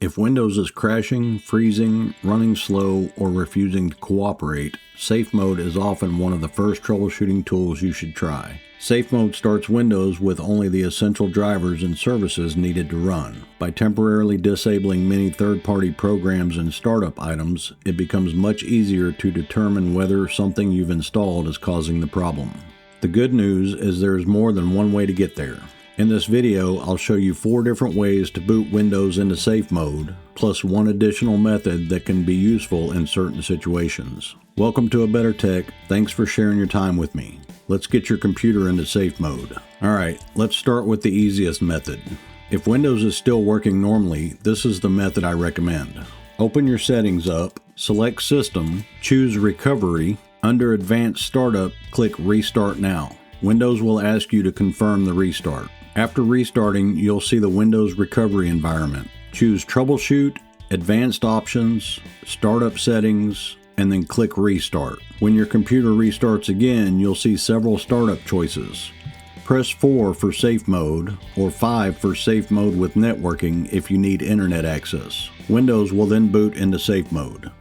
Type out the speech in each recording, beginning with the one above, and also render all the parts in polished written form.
If Windows is crashing, freezing, running slow, or refusing to cooperate, Safe Mode is often one of the first troubleshooting tools you should try. Safe Mode starts Windows with only the essential drivers and services needed to run. By temporarily disabling many third-party programs and startup items, it becomes much easier to determine whether something you've installed is causing the problem. The good news is there's more than one way to get there. In this video, I'll show you 4 different ways to boot Windows into Safe Mode, plus one additional method that can be useful in certain situations. Welcome to A Better Tech. Thanks for sharing your time with me. Let's get your computer into Safe Mode. Alright, let's start with the easiest method. If Windows is still working normally, this is the method I recommend. Open your settings up, select System, choose Recovery. Under Advanced Startup, click Restart Now. Windows will ask you to confirm the restart. After restarting, you'll see the Windows recovery environment. Choose Troubleshoot, Advanced Options, Startup Settings, and then click Restart. When your computer restarts again, you'll see several startup choices. Press 4 for Safe Mode, or 5 for Safe Mode with networking if you need internet access. Windows will then boot into Safe Mode.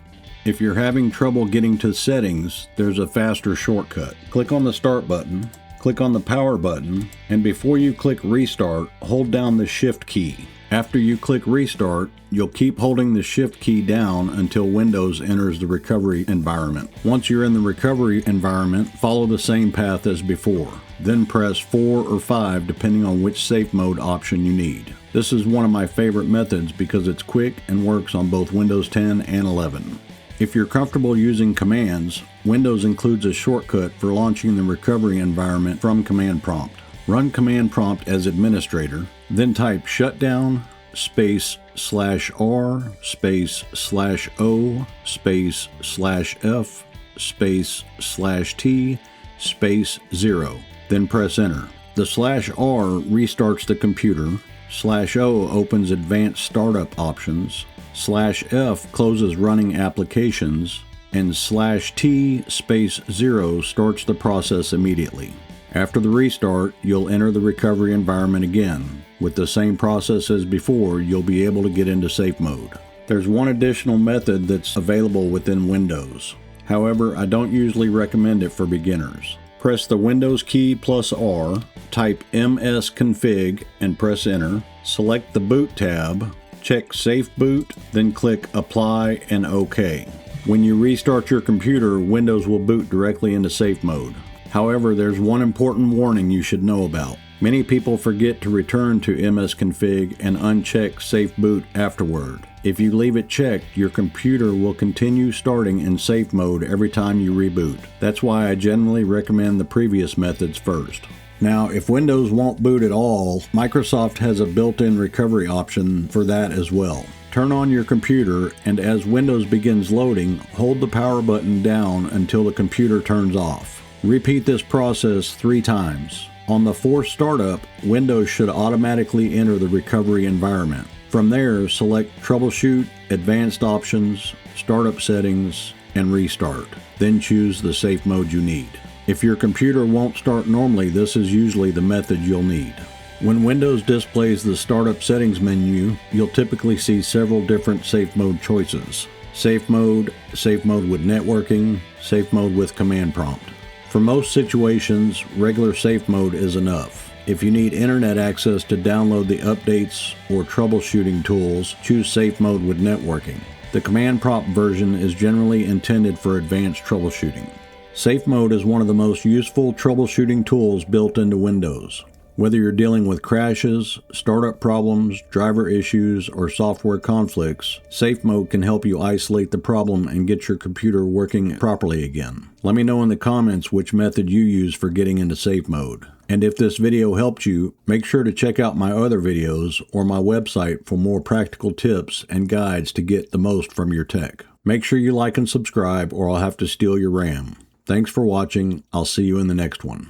If you're having trouble getting to Settings, there's a faster shortcut. Click on the Start button, click on the Power button, and before you click Restart, hold down the Shift key. After you click Restart, you'll keep holding the Shift key down until Windows enters the recovery environment. Once you're in the recovery environment, follow the same path as before. Then press 4 or 5 depending on which Safe Mode option you need. This is one of my favorite methods because it's quick and works on both Windows 10 and 11. If you're comfortable using commands, Windows includes a shortcut for launching the recovery environment from Command Prompt. Run Command Prompt as administrator, then type shutdown space /R space /O space /F space /T space 0, then press enter. The /R restarts the computer, /O opens advanced startup options, /F closes running applications, and /T space 0 starts the process immediately. After the restart, you'll enter the recovery environment again. With the same process as before, you'll be able to get into Safe Mode. There's one additional method that's available within Windows. However, I don't usually recommend it for beginners. Press the Windows key plus R, type msconfig and press enter. Select the Boot tab, check Safe Boot, then click Apply and OK. When you restart your computer, Windows will boot directly into Safe Mode. However, there's one important warning you should know about. Many people forget to return to msconfig and uncheck Safe Boot afterward. If you leave it checked, your computer will continue starting in Safe Mode every time you reboot. That's why I generally recommend the previous methods first. Now, if Windows won't boot at all, Microsoft has a built-in recovery option for that as well. Turn on your computer, and as Windows begins loading, hold the power button down until the computer turns off. Repeat this process 3 times. On the 4th startup, Windows should automatically enter the recovery environment. From there, select Troubleshoot, Advanced Options, Startup Settings, and Restart. Then choose the Safe Mode you need. If your computer won't start normally, this is usually the method you'll need. When Windows displays the Startup Settings menu, you'll typically see several different Safe Mode choices. Safe Mode with networking, Safe Mode with Command Prompt. For most situations, regular Safe Mode is enough. If you need internet access to download the updates or troubleshooting tools, choose Safe Mode with networking. The Command Prompt version is generally intended for advanced troubleshooting. Safe Mode is one of the most useful troubleshooting tools built into Windows. Whether you're dealing with crashes, startup problems, driver issues, or software conflicts, Safe Mode can help you isolate the problem and get your computer working properly again. Let me know in the comments which method you use for getting into Safe Mode. And if this video helped you, make sure to check out my other videos or my website for more practical tips and guides to get the most from your tech. Make sure you like and subscribe or I'll have to steal your RAM. Thanks for watching. I'll see you in the next one.